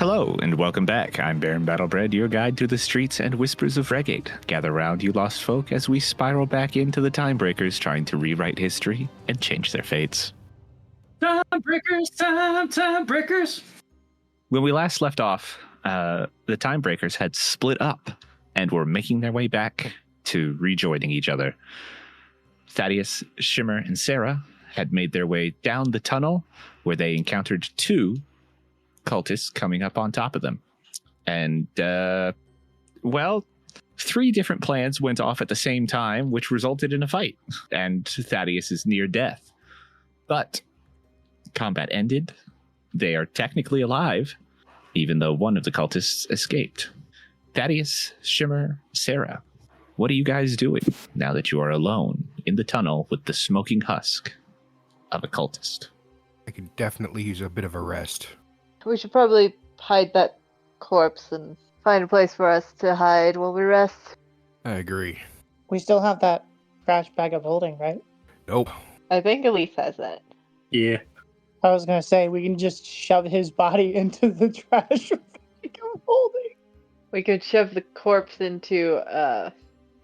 Hello, and welcome back. I'm Baron Battlebred, your guide to the streets and whispers of Fregate. Gather round, you lost folk, as we spiral back into the Timebreakers, trying to rewrite history and change their fates. Timebreakers! When we last left off, the Timebreakers had split up and were making their way back to rejoining each other. Thaddeus, Shimmer, and Sarah had made their way down the tunnel, where they encountered two cultists coming up on top of them. And, three different plans went off at the same time, which resulted in a fight, and Thaddeus is near death. But combat ended. They are technically alive, even though one of the cultists escaped. Thaddeus, Shimmer, Sarah, what are you guys doing now that you are alone in the tunnel with the smoking husk of a cultist? I could definitely use a bit of a rest. We should probably hide that corpse and find a place for us to hide while we rest. I agree. We still have that trash bag of holding, right? Nope. I think Elise has that. Yeah. I was gonna say, we can just shove his body into the trash bag of holding. We could shove the corpse into, The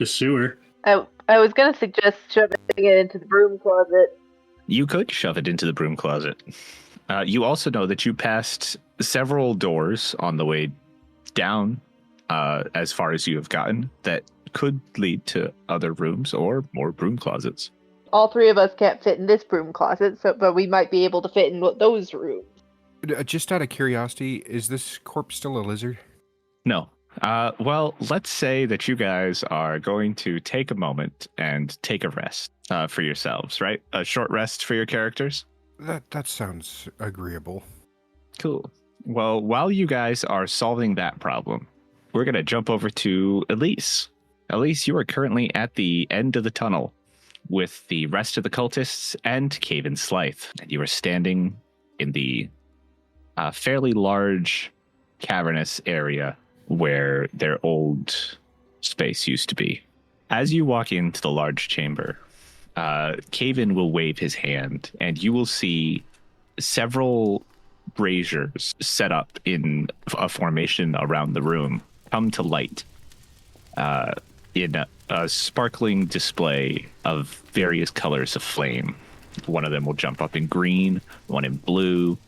sewer. I was gonna suggest shoving it into the broom closet. You could shove it into the broom closet. You also know that you passed several doors on the way down, as far as you have gotten, that could lead to other rooms or more broom closets. All three of us can't fit in this broom closet, but we might be able to fit in those rooms. Just out of curiosity, is this corpse still a lizard? No. Let's say that you guys are going to take a moment and take a rest for yourselves, right? A short rest for your characters? That sounds agreeable. Cool. Well, while you guys are solving that problem, we're going to jump over to Elise. Elise, you are currently at the end of the tunnel with the rest of the cultists and Kaven Slythe. And you are standing in the fairly large cavernous area where their old space used to be. As you walk into the large chamber, Kaven will wave his hand, and you will see several braziers set up in a formation around the room come to light in a sparkling display of various colors of flame. One of them will jump up in green, one in blue.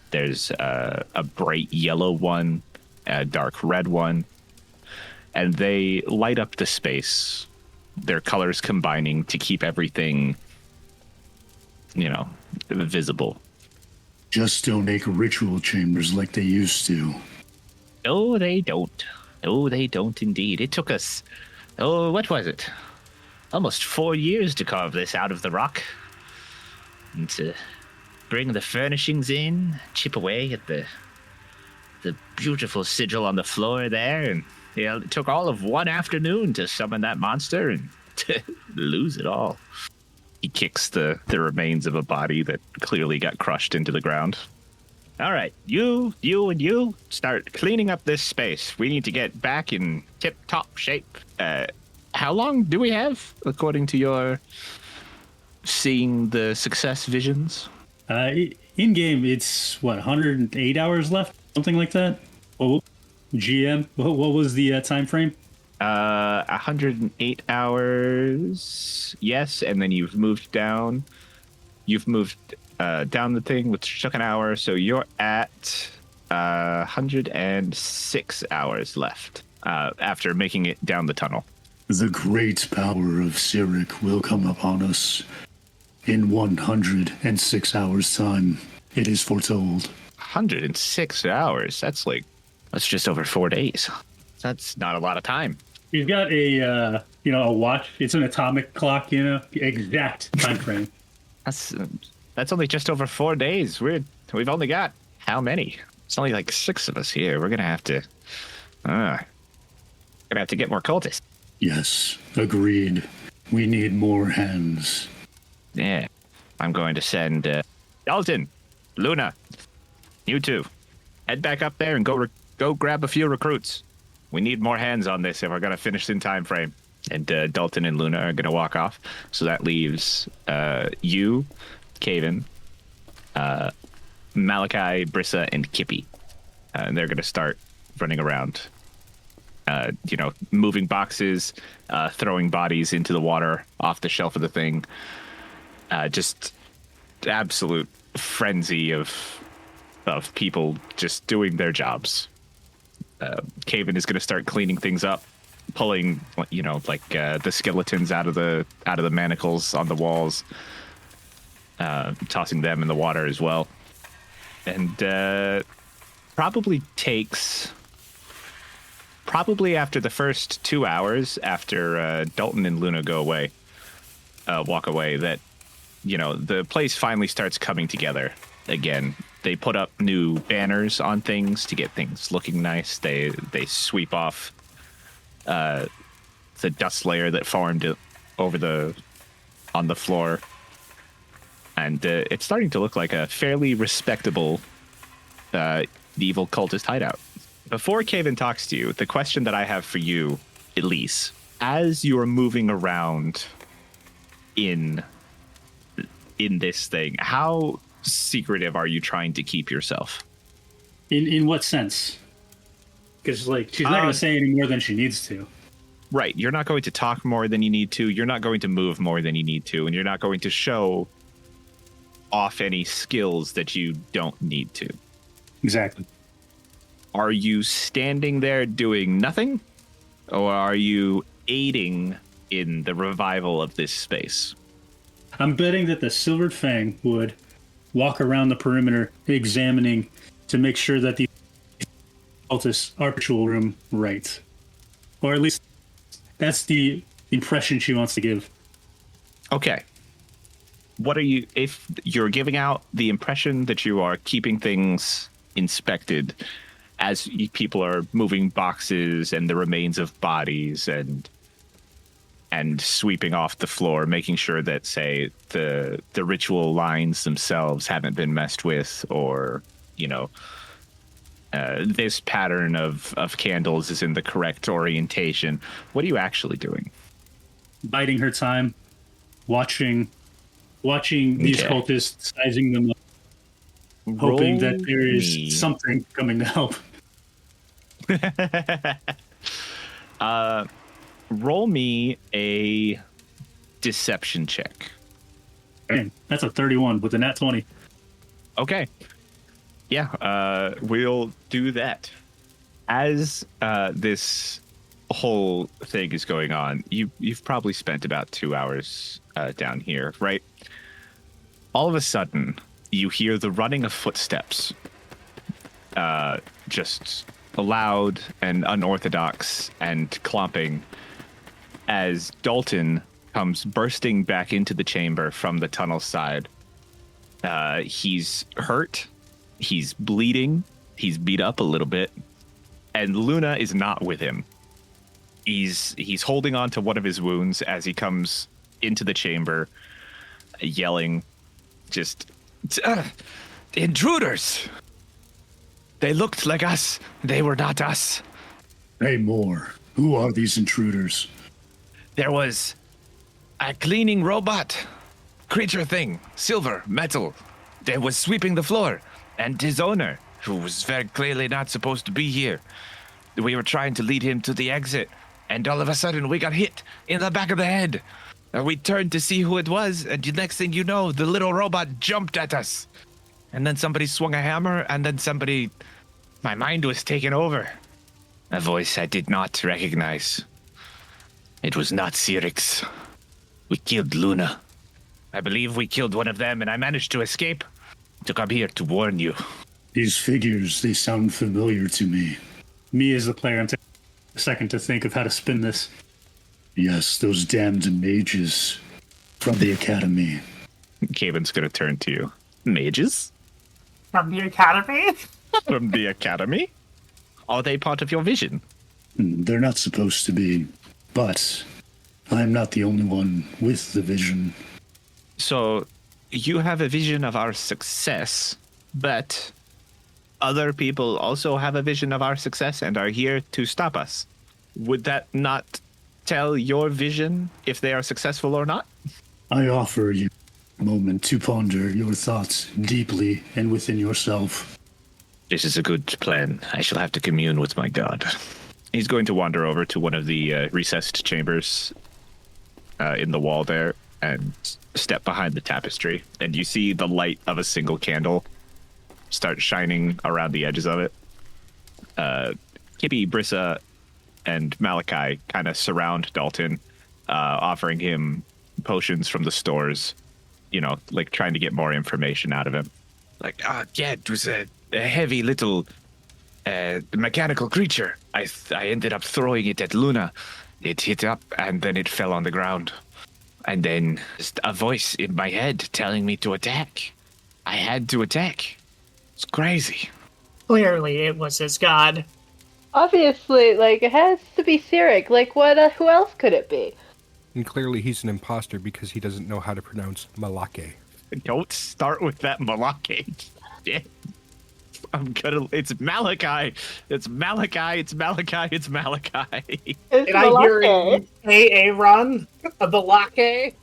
There's a bright yellow one, a dark red one, and they light up the space, their colors combining to keep everything, visible. Just don't make ritual chambers like they used to. No, they don't. No, they don't indeed. It took us, what was it? Almost 4 years to carve this out of the rock. And to bring the furnishings in, chip away at the beautiful sigil on the floor there, and it took all of one afternoon to summon that monster and to lose it all. He kicks the remains of a body that clearly got crushed into the ground. All right, you, and you start cleaning up this space. We need to get back in tip-top shape. How long do we have, according to your seeing the success visions? In-game, it's, 108 hours left? Something like that? Oh, GM, what was the time frame? 108 hours, yes, and then you've moved down. You've moved down the thing, which took an hour, so you're at 106 hours left after making it down the tunnel. The great power of Cyric will come upon us in 106 hours' time. It is foretold. 106 hours? That's just over 4 days. That's not a lot of time. You've got a watch. It's an atomic clock, exact time frame. That's only just over 4 days. We've only got how many? It's only like 6 of us here. We're gonna have to get more cultists. Yes, agreed. We need more hands. Yeah, I'm going to send Dalton, Luna, you two, head back up there and go grab a few recruits. We need more hands on this if we're going to finish in time frame. And Dalton and Luna are going to walk off. So that leaves you, Kaven, Malachi, Brissa, and Kippy. and they're going to start running around, moving boxes, throwing bodies into the water off the shelf of the thing. Just absolute frenzy of people just doing their jobs. Kaven is going to start cleaning things up, pulling, the skeletons out of the manacles on the walls, tossing them in the water as well, and probably after the first 2 hours, after Dalton and Luna walk away, that the place finally starts coming together again. They put up new banners on things to get things looking nice. They sweep off the dust layer that formed on the floor, and it's starting to look like a fairly respectable evil cultist hideout. Before Kaven talks to you, the question that I have for you, Elise, as you are moving around in this thing, how secretive are you trying to keep yourself? In what sense? Because she's not going to say any more than she needs to. Right. You're not going to talk more than you need to. You're not going to move more than you need to. And you're not going to show off any skills that you don't need to. Exactly. Are you standing there doing nothing? Or are you aiding in the revival of this space? I'm betting that the Silverfang would walk around the perimeter, examining to make sure that the cultists are patrol room right. Or at least that's the impression she wants to give. Okay. If you're giving out the impression that you are keeping things inspected as people are moving boxes and the remains of bodies and sweeping off the floor, making sure that, say, the ritual lines themselves haven't been messed with, or, this pattern of candles is in the correct orientation. What are you actually doing? Biding her time, watching these cultists, sizing them up, hoping that there is something coming to help. Roll me a deception check. Man, that's a 31 with a nat 20. Okay. Yeah, we'll do that. As this whole thing is going on, you've probably spent about 2 hours down here, right? All of a sudden, you hear the running of footsteps, just loud and unorthodox and clomping, as Dalton comes bursting back into the chamber from the tunnel side. He's hurt. He's bleeding. He's beat up a little bit. And Luna is not with him. He's holding on to one of his wounds as he comes into the chamber, yelling, just, intruders! They looked like us. They were not us. Hey, more. Who are these intruders? There was a cleaning robot, creature thing, silver, metal, that was sweeping the floor, and his owner, who was very clearly not supposed to be here. We were trying to lead him to the exit, and all of a sudden we got hit in the back of the head. We turned to see who it was, and the next thing you know, the little robot jumped at us. And then somebody swung a hammer, and then my mind was taken over. A voice I did not recognize. It was not Cyrix. We killed Luna. I believe we killed one of them, and I managed to escape to come here to warn you. These figures, they sound familiar to me. Me as the player, I'm taking a second to think of how to spin this. Yes, those damned mages from the academy. Kaven's going to turn to you. Mages? From the academy? From the academy? Are they part of your vision? They're not supposed to be, but I'm not the only one with the vision. So, you have a vision of our success, but other people also have a vision of our success and are here to stop us. Would that not tell your vision if they are successful or not? I offer you a moment to ponder your thoughts deeply and within yourself. This is a good plan. I shall have to commune with my god. He's going to wander over to one of the recessed chambers in the wall there and step behind the tapestry. And you see the light of a single candle start shining around the edges of it. Kippy, Brissa, and Malachi kind of surround Dalton, offering him potions from the stores, like trying to get more information out of him. Like, yeah, it was a heavy little mechanical creature. I ended up throwing it at Luna. It hit up and then it fell on the ground. And then just a voice in my head telling me to attack. I had to attack. It's crazy. Clearly, it was his god. Obviously, like, it has to be Cyric. Like, what? Who else could it be? And clearly he's an imposter because he doesn't know how to pronounce Malake. Don't start with that Malaki. Shit. It's Malachi. It's Malachi. It's Malachi. It's Malachi. It's Did I hear Malake. AA run of the Lake?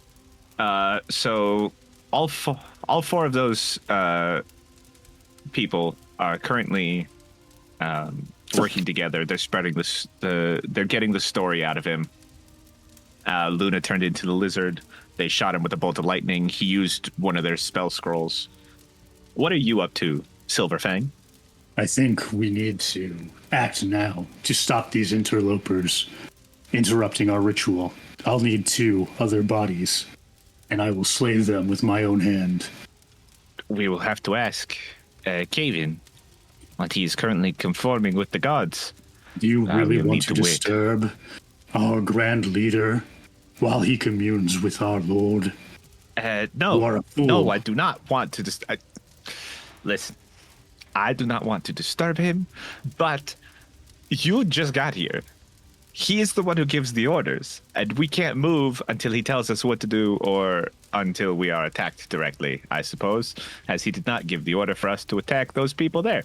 So all four of those people are currently working together. They're spreading this. They're getting the story out of him. Luna turned into the lizard. They shot him with a bolt of lightning. He used one of their spell scrolls. What are you up to, Silverfang? I think we need to act now to stop these interlopers interrupting our ritual. I'll need 2 other bodies, and I will slay them with my own hand. We will have to ask Kaven, but he is currently conforming with the gods. Do you really we'll want need to to wait. disturb our grand leader while he communes with our lord? You are No, a fool. no, I do not want to listen, I do not want to disturb him, but you just got here. He is the one who gives the orders, and we can't move until he tells us what to do or until we are attacked directly, I suppose, as he did not give the order for us to attack those people there.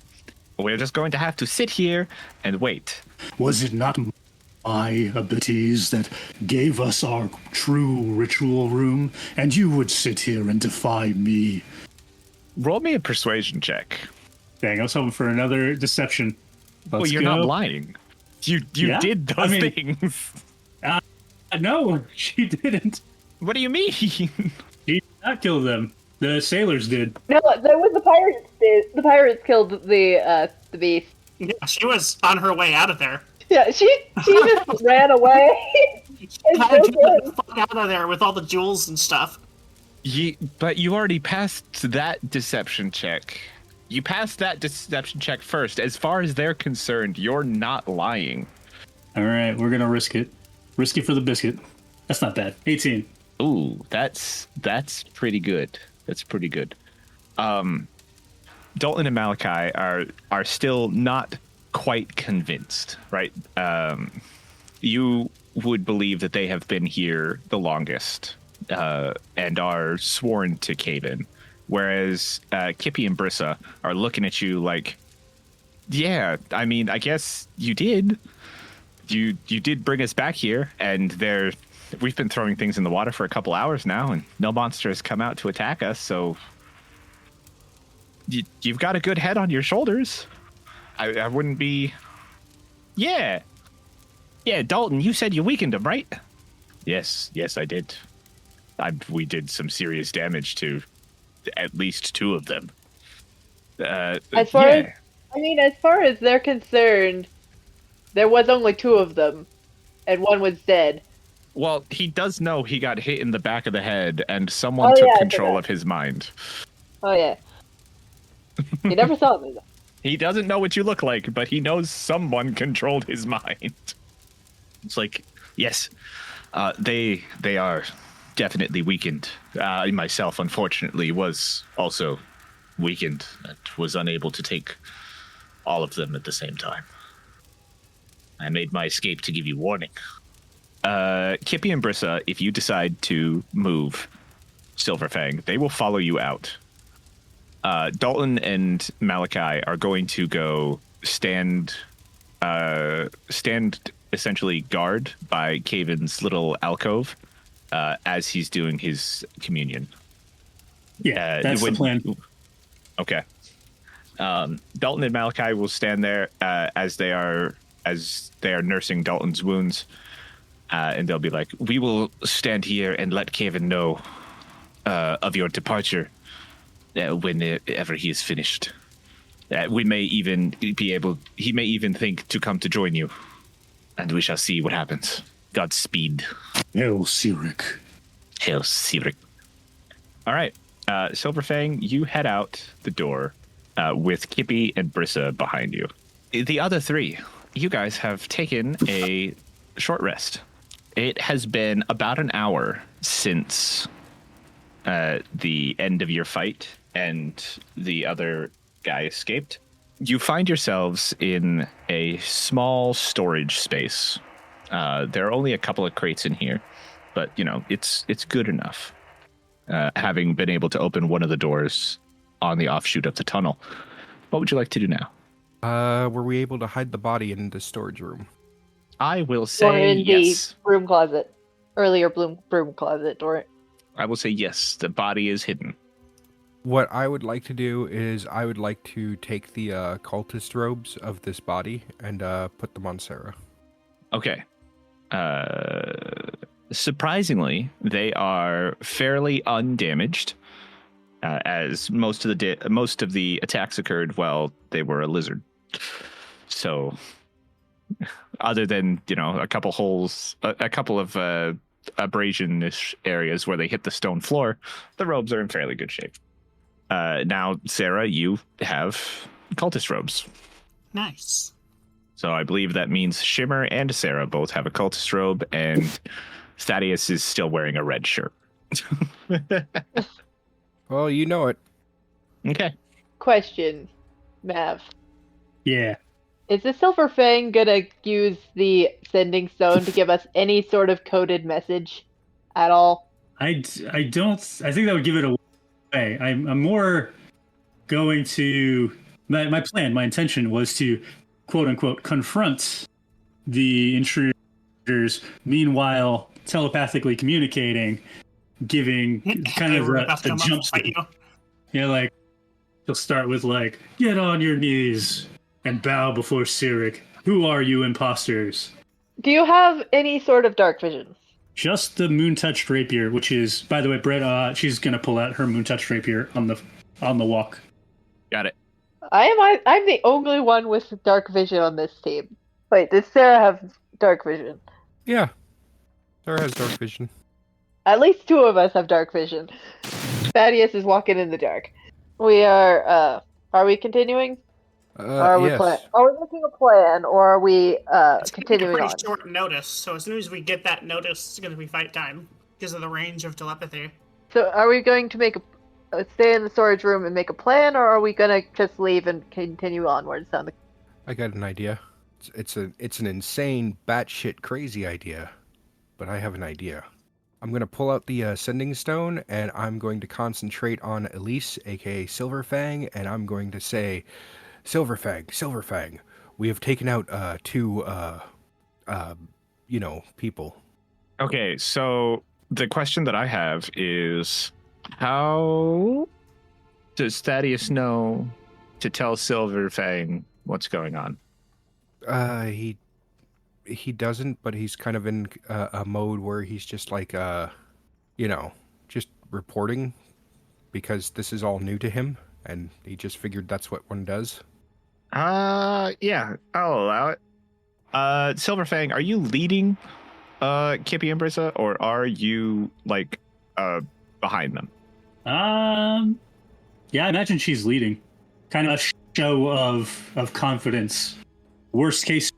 We're just going to have to sit here and wait. Was it not my abilities that gave us our true ritual room, and you would sit here and defy me? Roll me a persuasion check. Dang, I was hoping for another deception. Well, you're go. not lying. You Yeah? did those things. No, she didn't. What do you mean? She did not kill them. The sailors did. No, that was the pirates. The pirates killed the beast. Yeah, she was on her way out of there. Yeah, she just ran away. It's Had so to get the good. fuck out of there with all the jewels and stuff. But you already passed that deception check. You passed that deception check first. As far as they're concerned, you're not lying. All right, we're gonna risk it. Risk it for the biscuit. That's not bad. 18. Ooh, that's pretty good. That's pretty good. Dalton and Malachi are still not quite convinced, right? You would believe that they have been here the longest and are sworn to Kaven, whereas Kippy and Brissa are looking at you like, yeah, I mean, I guess you did. You did bring us back here, and we've been throwing things in the water for a couple hours now, and no monster has come out to attack us, so you've got a good head on your shoulders. I wouldn't be... Yeah, Dalton, you said you weakened him, right? Yes, I did. We did some serious damage to at least 2 of them. As far as they're concerned, there was only 2 of them, and one was dead. Well, he does know he got hit in the back of the head, and someone Oh, took yeah, I control forgot. of his mind. Oh yeah. He never saw me though. He doesn't know what you look like, but he knows someone controlled his mind. It's like, yes, they are definitely weakened. Myself, unfortunately, was also weakened and was unable to take all of them at the same time. I made my escape to give you warning. Kippy and Brissa, if you decide to move Silverfang, they will follow you out. Dalton and Malachi are going to go stand essentially guard by Kaven's little alcove as he's doing his communion. Yeah, that's the plan. Okay. Dalton and Malachi will stand there as they are nursing Dalton's wounds, and they'll be like, "We will stand here and let Kaven know of your departure whenever he is finished. We may even be able. He may even think to come to join you, and we shall see what happens. Godspeed." Hail, Sirik. Hail, Sirik. All right, Silverfang, you head out the door with Kippy and Brissa behind you. The other three, you guys have taken a short rest. It has been about an hour since the end of your fight and the other guy escaped. You find yourselves in a small storage space. There are only a couple of crates in here, but it's good enough. Having been able to open one of the doors on the offshoot of the tunnel. What would you like to do now? Were we able to hide the body in the storage room? I will Or say in yes. the broom closet. Earlier broom closet door. I will say yes. The body is hidden. What I would like to do is I would like to take the cultist robes of this body and put them on Sarah. Okay. Surprisingly, they are fairly undamaged, as most of the attacks occurred while they were a lizard. So, other than a couple holes, a couple of abrasion-ish areas where they hit the stone floor, the robes are in fairly good shape. Now, Sarah, you have cultist robes. Nice. So I believe that means Shimmer and Sarah both have a cultist robe, and Thaddeus is still wearing a red shirt. Well, you know it. Okay. Question, Mav. Yeah. Is the Silverfang gonna use the sending stone to give us any sort of coded message at all? I don't. I think that would give it away. I'm more going to. My plan, my intention was to, quote unquote, confront the intruders, meanwhile telepathically communicating, giving kind of the jump fight you. Yeah, like he'll start with like, "Get on your knees and bow before Sirik. Who are you, imposters?" Do you have any sort of dark vision? Just the moon-touched rapier, which is, by the way, Brett. She's gonna pull out her moon-touched rapier on the walk. Got it. I'm the only one with dark vision on this team. Wait, does Sarah have dark vision? Yeah. Sarah has dark vision. At least two of us have dark vision. Thaddeus is walking in the dark. We are we continuing? Are we yes. Are we making a plan, or are we It's going to be a continuing pretty on? short notice, so as soon as we get that notice, it's going to be fight time because of the range of telepathy. So are we going to make stay in the storage room and make a plan, or are we going to just leave and continue onwards down the... I got an idea. It's an insane, batshit crazy idea, but I have an idea. I'm going to pull out the sending stone, and I'm going to concentrate on Elise, aka Silverfang, and I'm going to say, Silverfang, we have taken out two, people. Okay, so the question that I have is, how does Thaddeus know to tell Silverfang what's going on? He doesn't, but he's kind of in a mode where he's just like, just reporting, because this is all new to him, and he just figured that's what one does. Yeah, I'll allow it. Silverfang, are you leading Kippy and Brissa, or are you behind them? Yeah, I imagine she's leading. Kind of a show of confidence. Worst case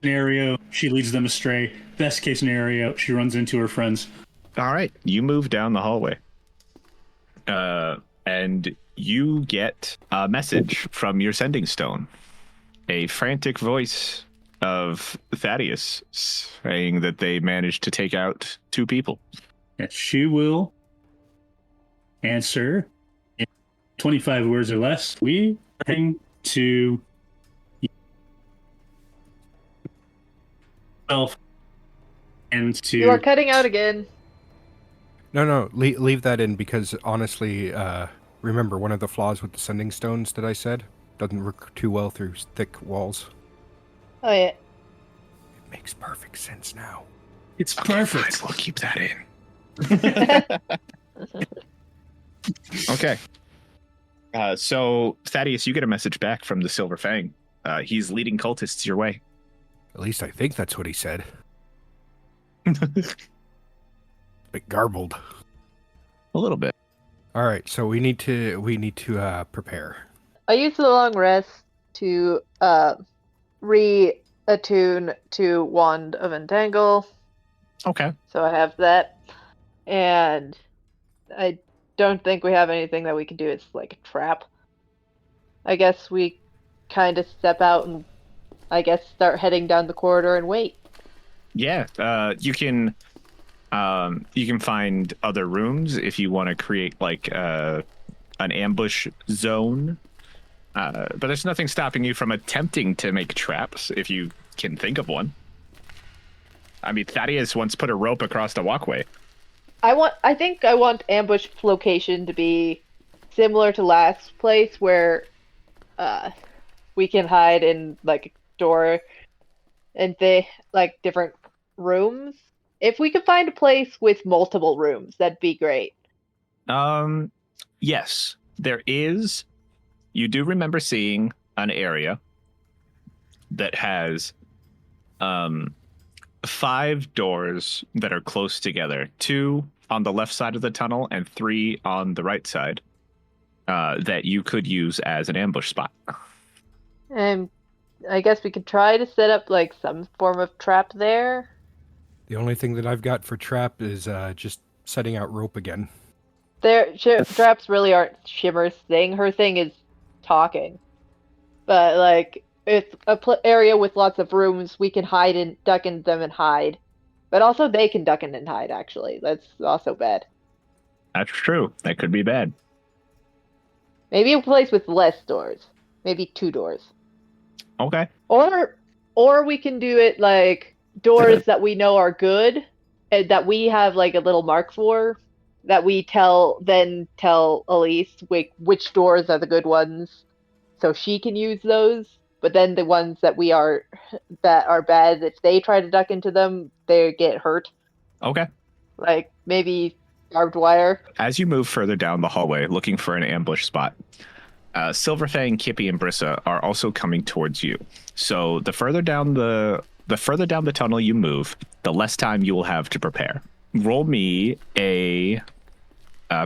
scenario, she leads them astray. Best case scenario, she runs into her friends. All right, you move down the hallway. And you get a message from your sending stone. A frantic voice of Thaddeus saying that they managed to take out two people. And she will answer in 25 words or less. We are heading to and to... You are cutting out again. No, leave that in, because honestly, remember one of the flaws with the sending stones that I said? Doesn't work too well through thick walls. Oh yeah. It makes perfect sense now. It's perfect. Fine, we'll keep that in. Okay. So, Thaddeus, you get a message back from the Silverfang. He's leading cultists your way. At least I think that's what he said. Bit garbled. A little bit. All right, so we need to prepare. I use the long rest to reattune to Wand of Entangle. Okay. So I have that. And I don't think we have anything that we can do. It's like a trap. I guess we kind of step out and I guess start heading down the corridor and wait. Yeah, you can find other rooms if you want to create like an ambush zone. But there's nothing stopping you from attempting to make traps if you can think of one. I mean, Thaddeus once put a rope across the walkway. I think I want ambush location to be similar to last place where we can hide in like a door and like different rooms. If we could find a place with multiple rooms, that'd be great. Yes, there is. You do remember seeing an area that has 5 doors that are close together, 2 on the left side of the tunnel and 3 on the right side, that you could use as an ambush spot. And I guess we could try to set up like some form of trap there. The only thing that I've got for trap is just setting out rope again. Traps really aren't Shimmer's thing. Her thing is talking. But like, it's a area with lots of rooms. We can hide and duck in them and hide. But also they can duck in and hide, actually. That's also bad. That's true. That could be bad. Maybe a place with less doors. Maybe 2 doors. Okay. Or we can do it like doors that we know are good and that we have like a little mark for, that we tell Elise which doors are the good ones so she can use those. But then the ones that are bad, if they try to duck into them, they get hurt. Okay. Like maybe barbed wire. As you move further down the hallway looking for an ambush spot, Silverfang, Kippy, and Brissa are also coming towards you. So the further down the tunnel you move, the less time you will have to prepare. Roll me a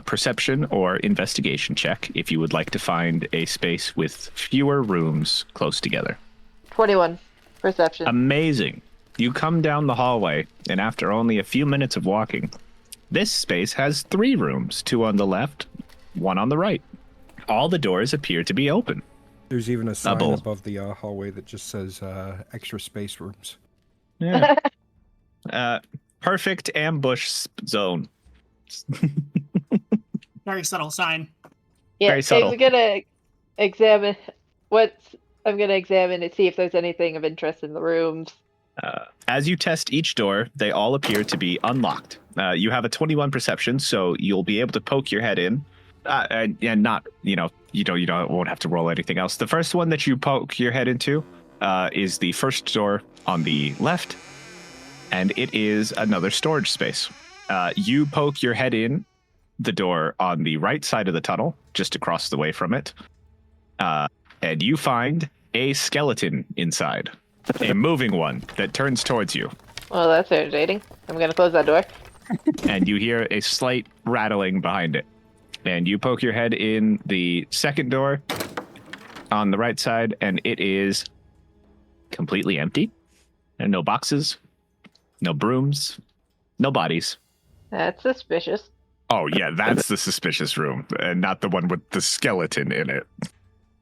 perception or investigation check if you would like to find a space with fewer rooms close together. 21 perception. Amazing. You come down the hallway, and after only a few minutes of walking, this space has 3 rooms, 2 on the left, 1 on the right. All the doors appear to be open. There's even a sign Double. above the hallway that just says extra space rooms. Yeah. Perfect ambush zone. Very subtle sign. Yeah, Very subtle. I'm gonna examine to see if there's anything of interest in the rooms. As you test each door, they all appear to be unlocked. You have a 21 perception, so you'll be able to poke your head in, and not, you won't have to roll anything else. The first one that you poke your head into is the first door on the left, and it is another storage space. You poke your head in the door on the right side of the tunnel, just across the way from it, and you find a skeleton inside. A moving one that turns towards you. Well, that's irritating. I'm gonna close that door. And you hear a slight rattling behind it. And you poke your head in the second door on the right side, and it is completely empty. There are no boxes, no brooms, no bodies. That's suspicious. Oh, yeah, that's the suspicious room, and not the one with the skeleton in it.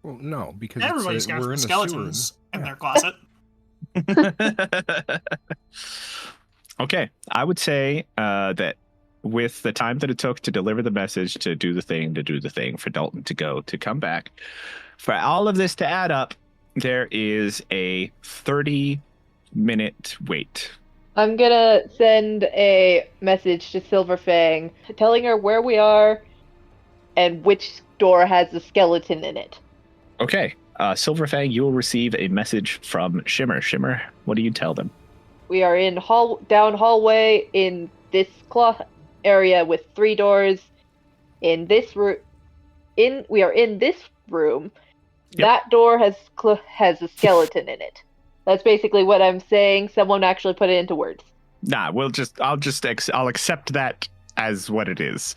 Well, no, because Everybody's got we're in skeletons the in sewer. their closet. Okay, I would say that with the time that it took to deliver the message, to do the thing, for Dalton to go, to come back, for all of this to add up, there is a 30-minute wait. I'm gonna send a message to Silverfang telling her where we are and which door has the skeleton in it. Okay, Silverfang, you will receive a message from Shimmer. Shimmer, what do you tell them? We are in down hallway in this cloth area with 3 doors. In this room, we are in this room. Yep. That door has a skeleton in it. That's basically what I'm saying. Someone actually put it into words. Nah, I'll accept that as what it is.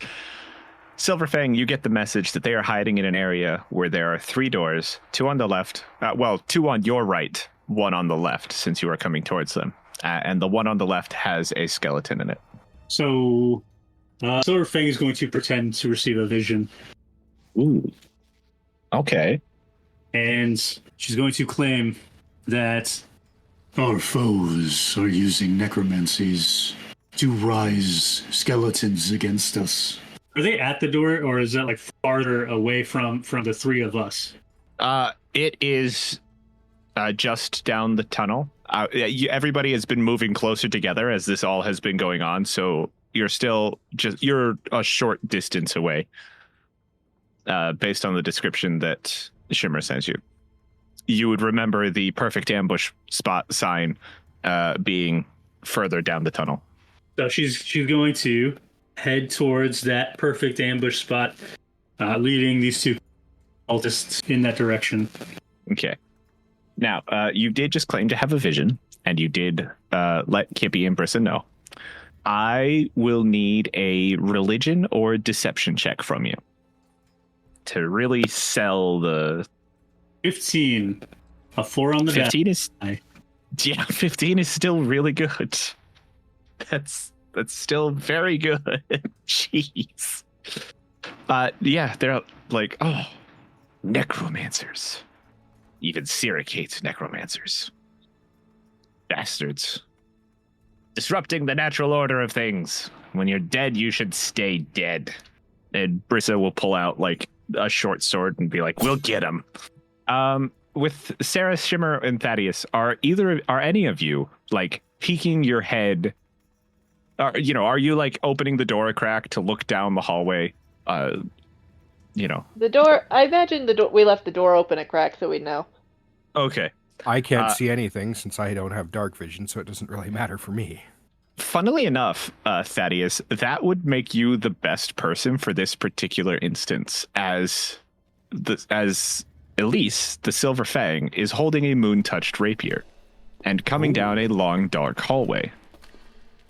Silverfang, you get the message that they are hiding in an area where there are 3 doors, 2 on the left, 2 on your right, 1 on the left, since you are coming towards them. And the one on the left has a skeleton in it. So, Silverfang is going to pretend to receive a vision. Ooh. Okay. And she's going to claim that our foes are using necromancies to rise skeletons against us. Are they at the door, or is that like farther away from the 3 of us? It is just down the tunnel. Everybody has been moving closer together as this all has been going on, so you're a short distance away, based on the description that Shimmer sends you. You would remember the perfect ambush spot sign being further down the tunnel. So she's going to head towards that perfect ambush spot, leading these 2 cultists in that direction. Okay. Now, you did just claim to have a vision, and you did let Kippy and Brissa know. I will need a religion or deception check from you to really sell the... 15. A 4 on the 15 is... die. Yeah, 15 is still really good. That's still very good. Jeez. Yeah, they're like, oh, necromancers. Even Syracate necromancers. Bastards. Disrupting the natural order of things. When you're dead, you should stay dead. And Brissa will pull out like a short sword and be like, we'll get him. With Sarah, Shimmer, and Thaddeus, are any of you like peeking your head? Are you like opening the door a crack to look down the hallway? The door. I imagine the door. We left the door open a crack, so we know. Okay. I can't see anything since I don't have dark vision, so it doesn't really matter for me. Funnily enough, Thaddeus, that would make you the best person for this particular instance, as Elise, the Silverfang, is holding a moon-touched rapier and coming down a long, dark hallway.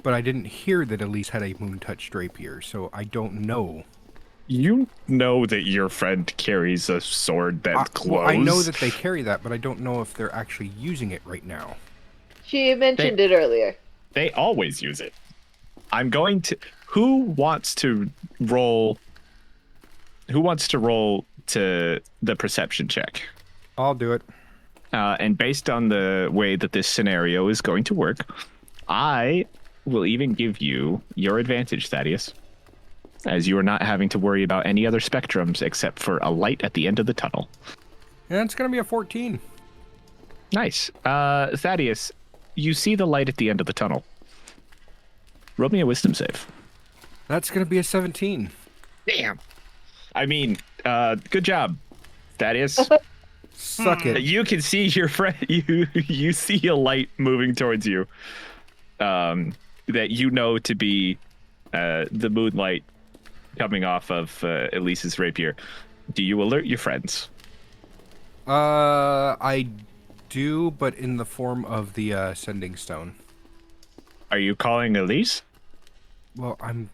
But I didn't hear that Elise had a moon-touched rapier, so I don't know. You know that your friend carries a sword that glows. Well, I know that they carry that, but I don't know if they're actually using it right now. She mentioned it earlier. They always use it. I'm going to... Who wants to roll to the perception check? I'll do it. And based on the way that this scenario is going to work, I will even give you your advantage, Thaddeus, as you are not having to worry about any other spectrums except for a light at the end of the tunnel. And it's going to be a 14. Nice. Thaddeus, you see the light at the end of the tunnel. Roll me a wisdom save. That's going to be a 17. Damn. I mean, good job, Thaddeus. Suck it. You can see your friend. You see a light moving towards you. That you know to be the moonlight coming off of Elise's rapier. Do you alert your friends? I do, but in the form of the sending stone. Are you calling Elise? Well, I'm.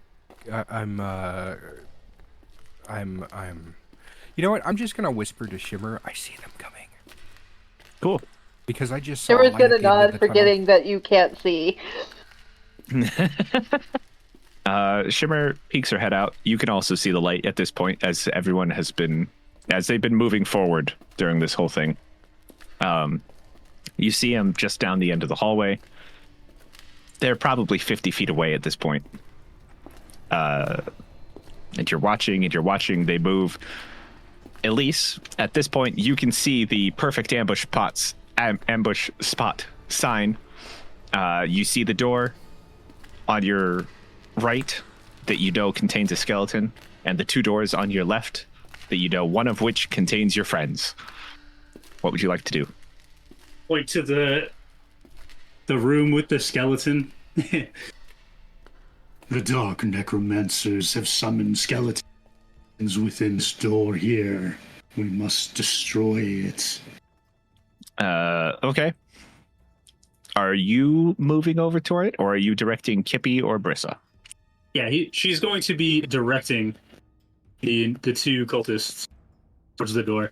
You know what? I'm just gonna whisper to Shimmer. I see them coming. Cool. Because I just saw. Shimmer's gonna nod, forgetting that you can't see. Shimmer peeks her head out. You can also see the light at this point, as they've been moving forward during this whole thing. You see them just down the end of the hallway. They're probably 50 feet away at this point. And you're watching, they move. Elise, at this point, you can see the perfect ambush spot sign. You see the door on your right that you know contains a skeleton, and the 2 doors on your left that you know one of which contains your friends. What would you like to do? Point to the room with the skeleton. The dark necromancers have summoned skeletons within this door here. We must destroy it. Okay. Are you moving over toward it, or are you directing Kippy or Brissa? Yeah, she's going to be directing the two cultists towards the door.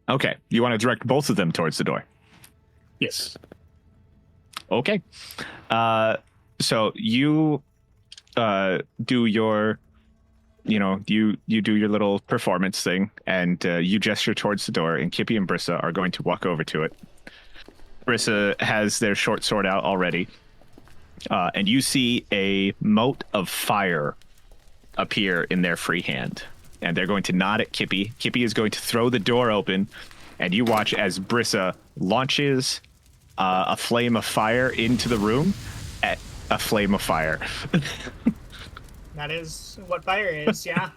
Okay. You want to direct both of them towards the door? Yes. Okay. So you do your, you do your little performance thing, and you gesture towards the door, and Kippy and Brissa are going to walk over to it. Brissa has their short sword out already, and you see a mote of fire appear in their free hand, and they're going to nod at Kippy. Kippy is going to throw the door open, and you watch as Brissa launches a flame of fire into the room. At a flame of fire. That is what fire is, yeah.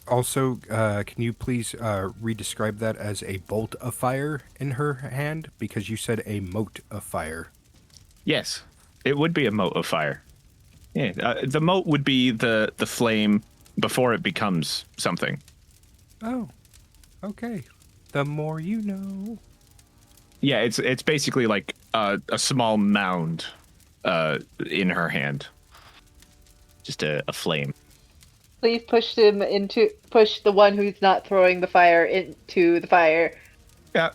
Also, can you please re-describe that as a bolt of fire in her hand? Because you said a mote of fire. Yes, it would be a mote of fire. Yeah, the mote would be the flame before it becomes something. Oh, okay. The more you know. Yeah, it's basically like a small mound in her hand. Just a flame. Please push the one who's not throwing the fire into the fire.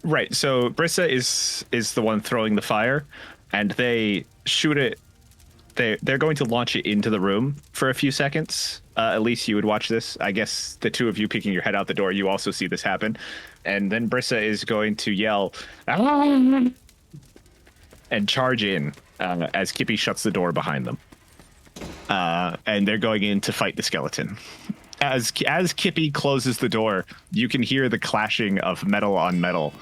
Right. So Brissa is the one throwing the fire, and they shoot it. They're going to launch it into the room for a few seconds. Elise, you would watch this. I guess the two of you peeking your head out the door, you also see this happen. And then Brissa is going to yell, "Ah!" and charge in as Kippy shuts the door behind them. And they're going in to fight the skeleton. As Kippy closes the door, you can hear the clashing of metal on metal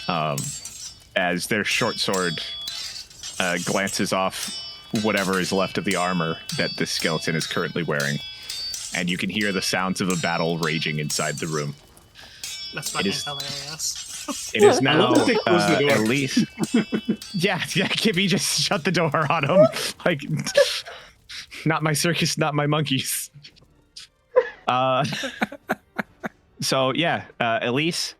as their short sword glances off whatever is left of the armor that this skeleton is currently wearing. And you can hear the sounds of a battle raging inside the room. That's fucking hilarious. It is now Elise. yeah, Kippy just shut the door on him. Like, not my circus, not my monkeys. So yeah, Elise,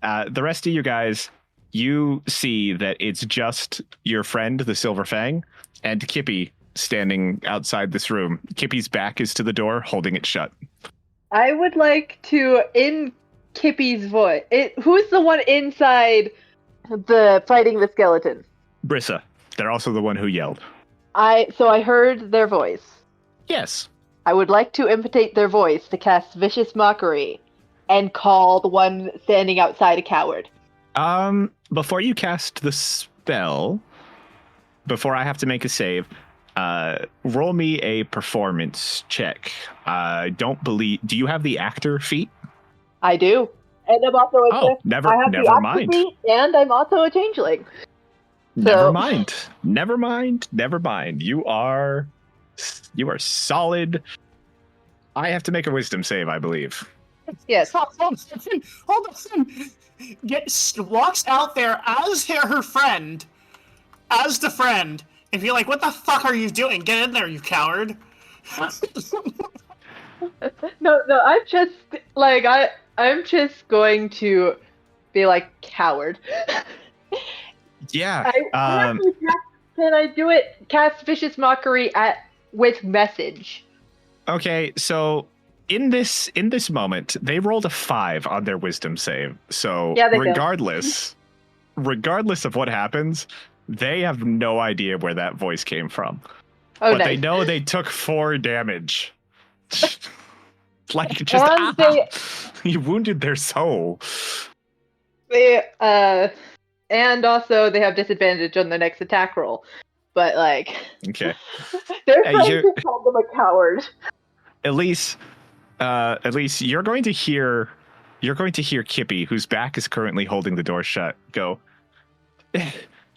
the rest of you guys, you see that it's just your friend, the Silverfang, and Kippy standing outside this room. Kippy's back is to the door, holding it shut. I would like to, in Kippy's voice, who's the one inside the fighting the skeleton? Brissa. They're also the one who yelled. So I heard their voice. Yes. I would like to imitate their voice to cast vicious mockery and call the one standing outside a coward. Before you cast the spell, before I have to make a save, roll me a performance check. Do you have the actor feat? I do. And I'm also never mind. Feat, and I'm also a changeling. Never mind. You are solid. I have to make a wisdom save, I believe. Yes. Hold on. Walks out there as her friend, as the friend, and be like, "What the fuck are you doing? Get in there, you coward!" No, I'm just like I'm just going to be like coward. Yeah. Can I do it? Cast vicious mockery with message. Okay, so in this moment, they rolled a 5 on their wisdom save. So yeah, regardless of what happens, they have no idea where that voice came from. Oh, but nice. they know they took 4 damage. Like just you wounded their soul. And also they have disadvantage on the next attack roll. But like, okay, their friends just called them a coward. Elise, you're going to hear Kippy, whose back is currently holding the door shut, go,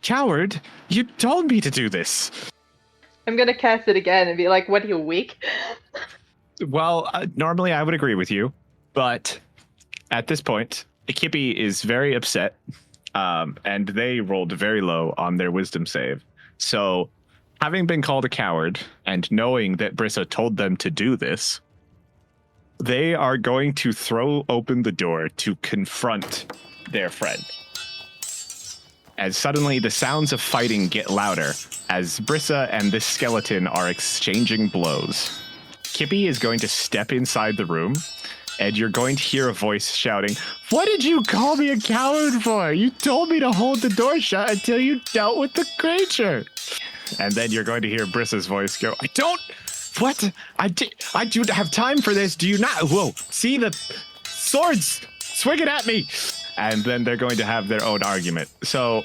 "Coward, you told me to do this." I'm gonna cast it again and be like, "What are you, weak?" Well, normally I would agree with you, but At this point, Kippy is very upset, and they rolled very low on their wisdom save. So, having been called a coward and knowing that Brissa told them to do this, they are going to throw open the door to confront their friend. As suddenly the sounds of fighting get louder as Brissa and this skeleton are exchanging blows. Kippy is going to step inside the room, and you're going to hear a voice shouting, "What did you call me a coward for? You told me to hold the door shut until you dealt with the creature." And then you're going to hear Brissa's voice go, "What? I do have time for this. Do you not? Whoa, see the swords swinging at me." And then they're going to have their own argument. So,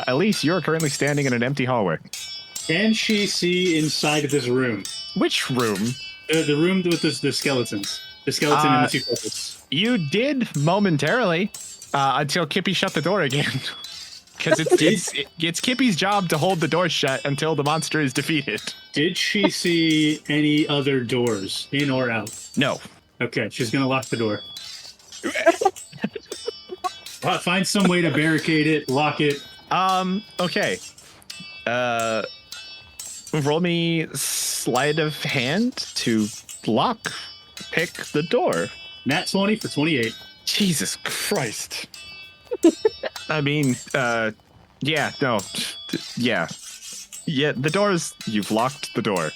Elise, you're currently standing in an empty hallway. Can she see inside of this room? Which room? The room with the skeletons. The skeleton and the two cultists. You did momentarily, until Kippy shut the door again. Because it's Kippy's job to hold the door shut until the monster is defeated. Did she see any other doors, in or out? No. Okay, she's going to lock the door. Find some way to barricade it, lock it. Okay. Roll me sleight of hand to pick the door. Nat 20 for 28. Jesus Christ. I mean, yeah, the doors, you've locked the door.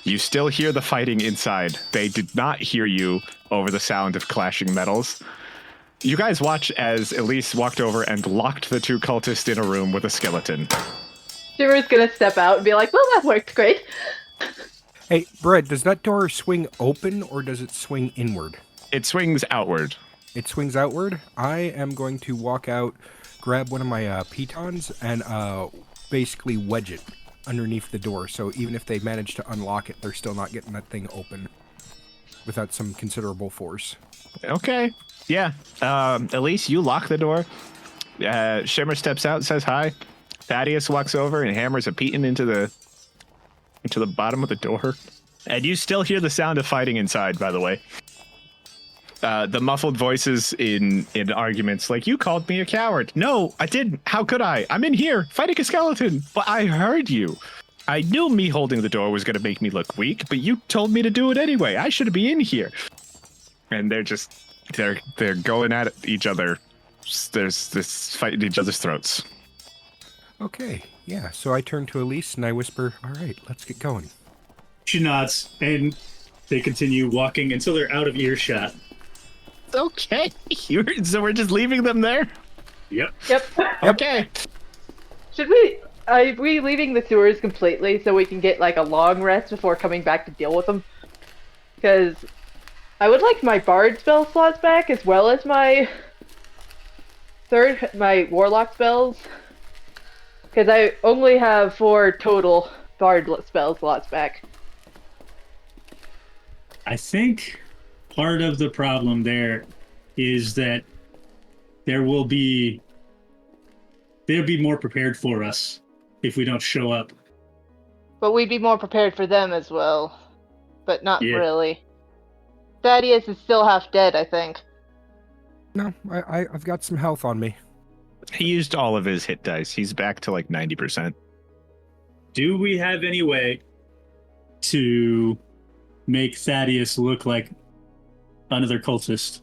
You still hear the fighting inside. They did not hear you over the sound of clashing metals. You guys watch as Elise walked over and locked the two cultists in a room with a skeleton. Shimmer's gonna step out and be like, "Well, that worked great." Hey, Brett, does that door swing open or does it swing inward? It swings outward. It swings outward. I am going to walk out, grab one of my pitons, and basically wedge it underneath the door. So even if they manage to unlock it, they're still not getting that thing open without some considerable force. Okay. Yeah. Elise, you lock the door. Shimmer steps out, says hi. Thaddeus walks over and hammers a piton into the bottom of the door. And you still hear the sound of fighting inside, by the way. The muffled voices in arguments like, "You called me a coward." "No, I didn't. How could I? I'm in here fighting a skeleton." "But I heard you. I knew me holding the door was going to make me look weak, but you told me to do it anyway. I should be in here." And they're going at each other. There's this fight in each other's throats. Okay, yeah. So I turn to Elise and I whisper, "All right, let's get going." She nods, and they continue walking until they're out of earshot. Okay. So we're just leaving them there? Yep. Okay. Are we leaving the sewers completely so we can get like a long rest before coming back to deal with them? Because I would like my bard spell slots back as well as my warlock spells. Because I only have 4 total bard spell slots back. I think part of the problem there is that they'll be more prepared for us if we don't show up. But we'd be more prepared for them as well. But not Yeah. really. Thaddeus is still half dead, I think. No, I've got some health on me. He used all of his hit dice. He's back to like 90%. Do we have any way to make Thaddeus look like another cultist?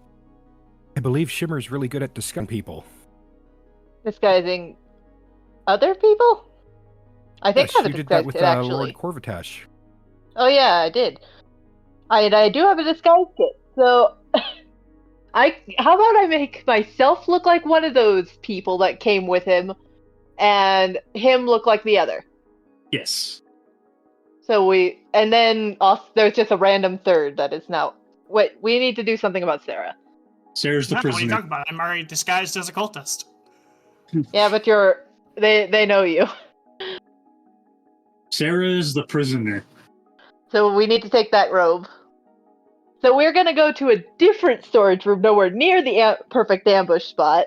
I believe Shimmer's really good at disguising people. Disguising other people? I think Yes, I have you a did that disguise with kit, actually. Lord Corvatash. Oh yeah, I did. I do have a disguise kit. So, how about I make myself look like one of those people that came with him, and him look like the other. Yes. So and then also, there's just a random third that is now. Wait, we need to do something about Sarah. Sarah's the What are you prisoner. talking about? I'm already disguised as a cultist. Yeah, but they know you. Sarah is the prisoner. So we need to take that robe. So we're gonna go to a different storage room, nowhere near the perfect ambush spot,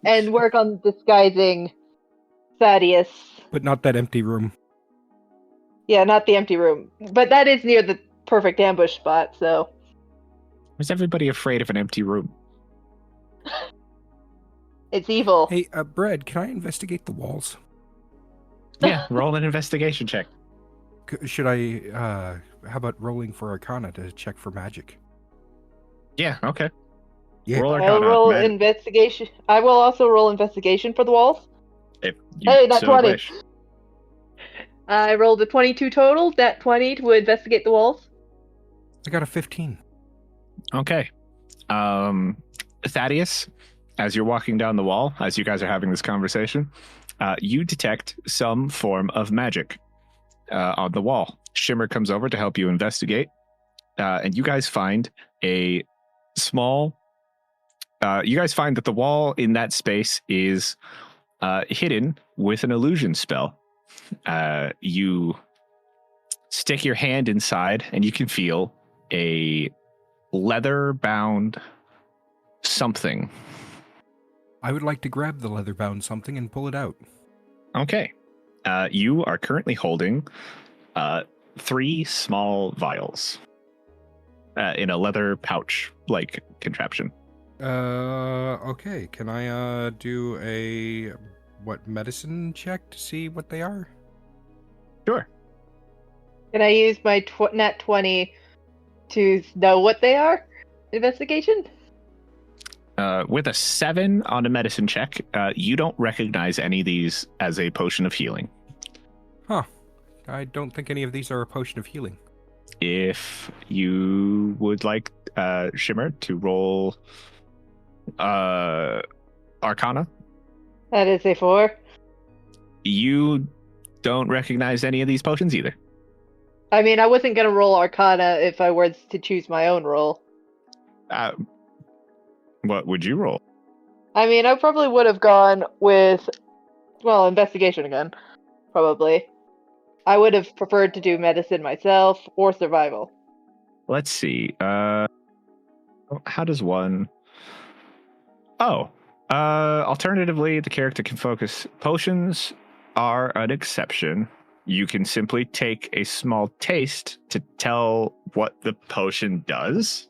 and work on disguising Thaddeus. But not that empty room. Yeah, not the empty room, but that is near the perfect ambush spot. So Is everybody afraid of an empty room? It's evil. Hey, Brad, can I investigate the walls? Yeah, roll an investigation check. Should I, how about rolling for Arcana to check for magic? Yeah, okay. Yeah. Roll I'll Arcana. roll Matt, investigation. I will also roll investigation for the walls. if you Hey, not so 20. wish. I rolled a 22 total. That 20 to investigate the walls. I got a 15. Okay. Thaddeus, as you're walking down the wall, as you guys are having this conversation, you detect some form of magic on the wall. Shimmer comes over to help you investigate, and you guys find a small... you guys find that the wall in that space is hidden with an illusion spell. You stick your hand inside, and you can feel a leather-bound something. I would like to grab the leather-bound something and pull it out. Okay. You are currently holding 3 small vials in a leather pouch-like contraption. Okay. Can I do a medicine check to see what they are? Sure. Can I use my nat 20 to know what they are? Investigation? With a 7 on a medicine check, you don't recognize any of these as a potion of healing. Huh. I don't think any of these are a potion of healing. If you would like Shimmer to roll Arcana, That is a 4. you don't recognize any of these potions either. I mean, I wasn't going to roll Arcana if I were to choose my own roll. What would you roll? I mean, I probably would have gone with, well, investigation again. Probably. I would have preferred to do medicine myself or survival. Let's see. How does one... alternatively, the character can focus. Potions are an exception. You can simply take a small taste to tell what the potion does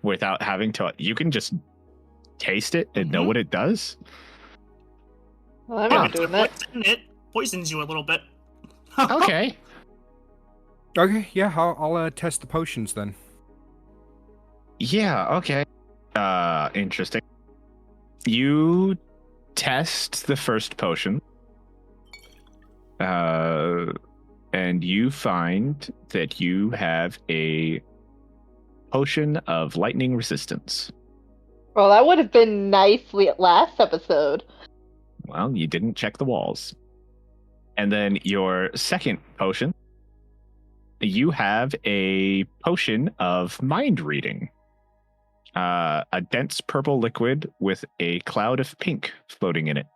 without having to... You can just taste it and know what it does. Well, I'm not doing that. It poisons you a little bit. Okay. Okay, yeah, I'll test the potions then. Yeah, okay. Interesting. You test the first potion. And you find that you have a potion of lightning resistance. Well, that would have been nicely at last episode. Well, you didn't check the walls. And then your second potion, you have a potion of mind reading. A dense purple liquid with a cloud of pink floating in it.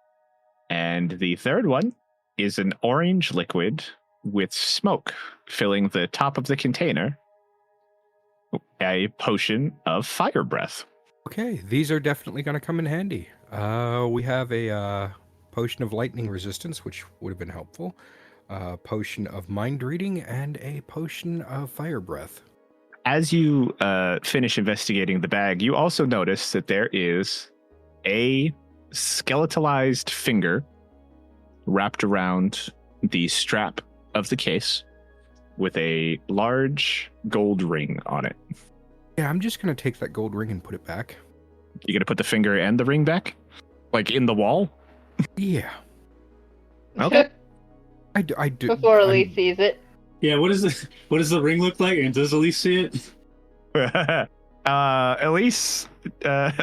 And the third one is an orange liquid with smoke filling the top of the container. A potion of fire breath. Okay, these are definitely going to come in handy. We have a potion of lightning resistance, which would have been helpful. A potion of mind reading, and a potion of fire breath. As you finish investigating the bag, you also notice that there is a skeletalized finger wrapped around the strap of the case with a large gold ring on it. Yeah, I'm just going to take that gold ring and put it back. You gonna put the finger and the ring back? Like in the wall? Yeah. Okay. I do. Before Elise sees it. Yeah, what does the ring look like? And does Elise see it? Elise, Elise,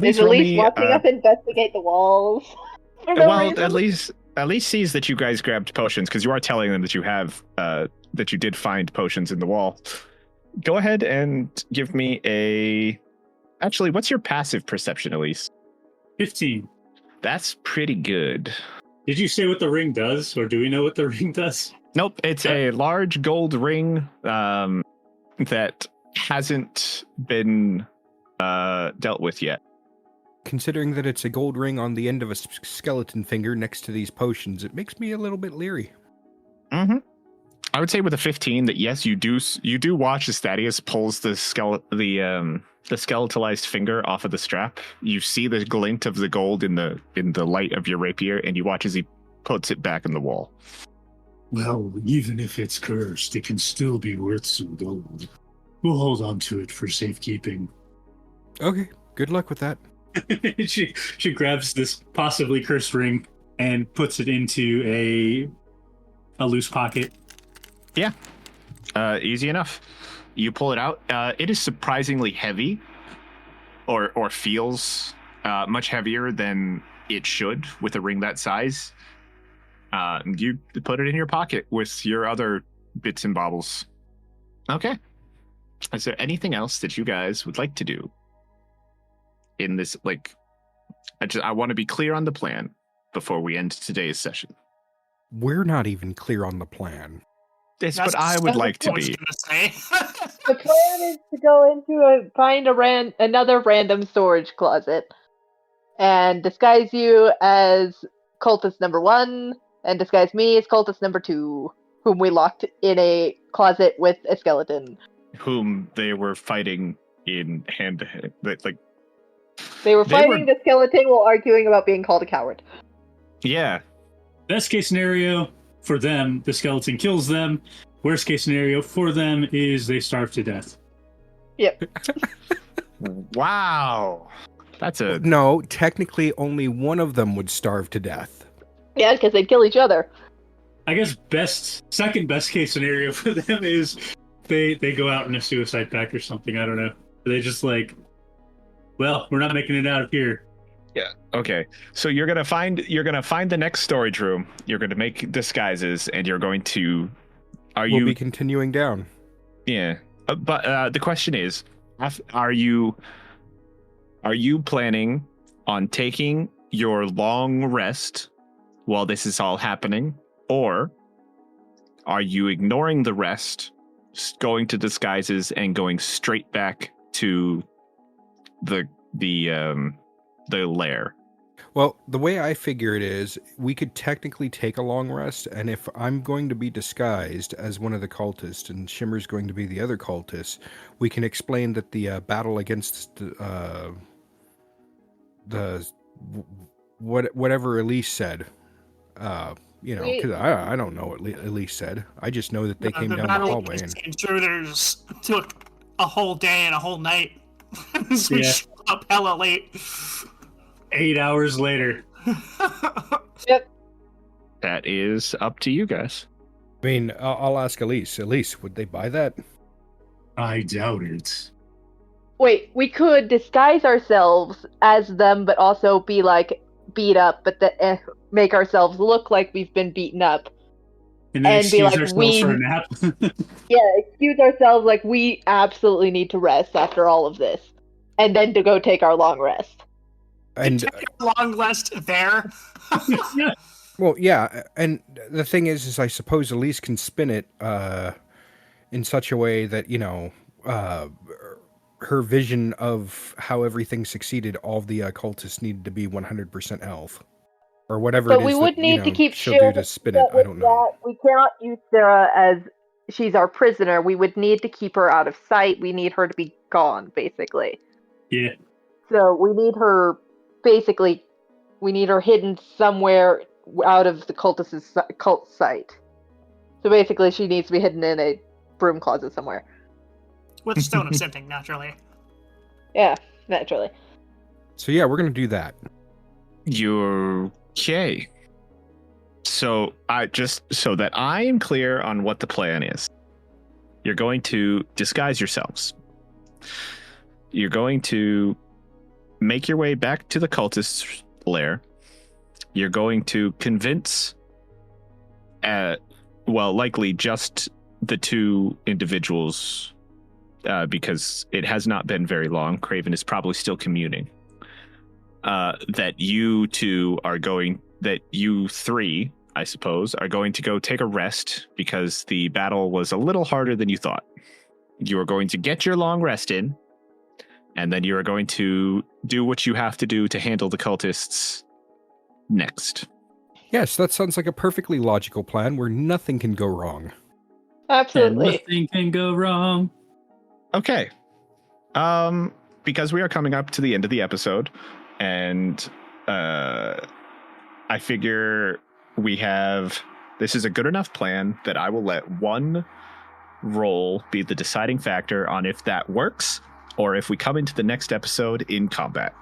Is Elise watching us investigate the walls? For no reason? At least sees that you guys grabbed potions, because you are telling them that you have that you did find potions in the wall. Go ahead and give me a... Actually, what's your passive perception, Elise? 15. That's pretty good. Did you say what the ring does, or do we know what the ring does? Nope, it's a large gold ring that hasn't been dealt with yet. Considering that it's a gold ring on the end of a skeleton finger next to these potions, it makes me a little bit leery. Mm-hmm. I would say with a 15 that yes, you do watch as Thaddeus pulls the skeletalized finger off of the strap. You see the glint of the gold in the light of your rapier, and you watch as he puts it back in the wall. Well, even if it's cursed, it can still be worth some gold. We'll hold on to it for safekeeping. Okay, good luck with that. she grabs this possibly cursed ring and puts it into a loose pocket. Yeah, easy enough. You pull it out. It is surprisingly heavy, or feels much heavier than it should with a ring that size. You put it in your pocket with your other bits and baubles. Okay. Is there anything else that you guys would like to do in this? Like, I want to be clear on the plan before we end today's session. We're not even clear on the plan. Yes, but I would like to be. The plan is to go into find another random storage closet and disguise you as cultist number 1 and disguise me as cultist number 2, whom we locked in a closet with a skeleton. Whom they were fighting in hand to hand. Like, they were fighting the skeleton while arguing about being called a coward. Yeah. Best case scenario for them, the skeleton kills them. Worst case scenario for them is they starve to death. Yep. Wow. That's a... No, technically only one of them would starve to death. Yeah, because they'd kill each other. I guess second best case scenario for them is they go out in a suicide pact or something. I don't know. They just like, well, we're not making it out of here. Yeah. Okay. So you're gonna find the next storage room. You're gonna make disguises, and you're going to. We'll be continuing down. Yeah. But the question is, are you planning on taking your long rest while this is all happening, or are you ignoring the rest, going to disguises, and going straight back to the lair? Well, the way I figure it is, we could technically take a long rest, and if I'm going to be disguised as one of the cultists and Shimmer's going to be the other cultist, we can explain that the battle against whatever Elise said. Because I don't know what Elise said. I just know that they came down the hallway. And intruders took a whole day and a whole night. So we showed up hella late. 8 hours later. Yep. That is up to you guys. I mean, I'll ask Elise. Elise, would they buy that? I doubt it. Wait, we could disguise ourselves as them, but also be like beat up, but make ourselves look like we've been beaten up. And then be like, ourselves for a nap. Yeah, excuse ourselves like we absolutely need to rest after all of this. And then to go take our long rest. And take a long rest there. Well, yeah, and the thing is I suppose Elise can spin it in such a way that, her vision of how everything succeeded, all of the cultists needed to be 100% health. Or whatever but it is we would that, need to keep she'll do to spin it, I don't know. We cannot use Sarah as she's our prisoner. We would need to keep her out of sight. We need her to be gone, basically. Yeah. So we need her, basically, hidden somewhere out of the cultist's cult site. So basically, she needs to be hidden in a broom closet somewhere. With a stone of sifting, naturally. Yeah, naturally. So yeah, we're going to do that. You're okay. So just so that I am clear on what the plan is. You're going to disguise yourselves. You're going to make your way back to the cultist's lair. You're going to convince, likely just the two individuals, because it has not been very long. Kaven is probably still communing. That you three, I suppose, are going to go take a rest because the battle was a little harder than you thought. You are going to get your long rest in, and then you are going to do what you have to do to handle the cultists next. Yes, that sounds like a perfectly logical plan where nothing can go wrong. Absolutely. nothing can go wrong. Okay. Because we are coming up to the end of the episode, and I figure this is a good enough plan that I will let one roll be the deciding factor on if that works or if we come into the next episode in combat.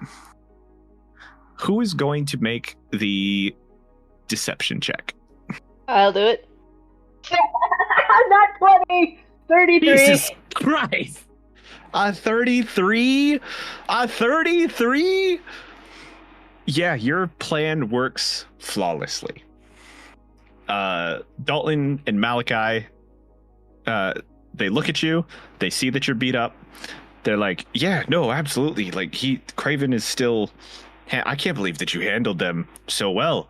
Who is going to make the deception check? I'll do it. Not 20! 33! Jesus Christ! A 33? A 33? Yeah, your plan works flawlessly. Dalton and Malachi, they look at you, they see that you're beat up. They're like, yeah, no, absolutely. Like, Kaven is still... I can't believe that you handled them so well.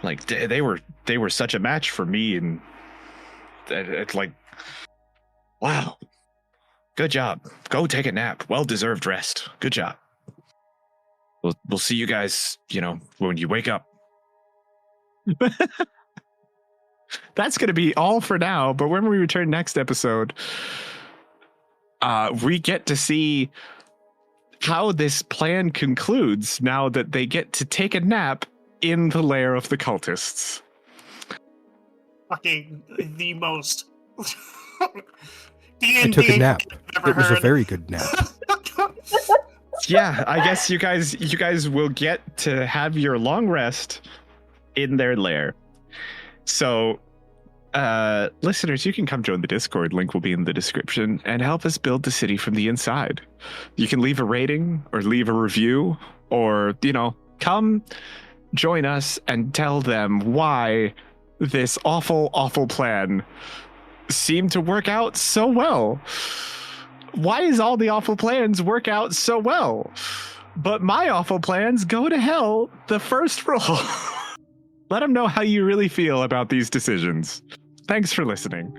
Like, they were such a match for me, and it's like, wow. Good job. Go take a nap. Well-deserved rest. Good job. We'll see you guys, when you wake up. That's going to be all for now, but when we return next episode, we get to see how this plan concludes now that they get to take a nap in the lair of the cultists. Fucking the most... I took a nap. It was a very good nap. Yeah, I guess you guys will get to have your long rest in their lair. So, listeners, you can come join the Discord. Link will be in the description and help us build the city from the inside. You can leave a rating or leave a review or, come join us and tell them why this awful, awful plan seemed to work out so well. Why does all the awful plans work out so well? But my awful plans go to hell the first roll. Let them know how you really feel about these decisions. Thanks for listening.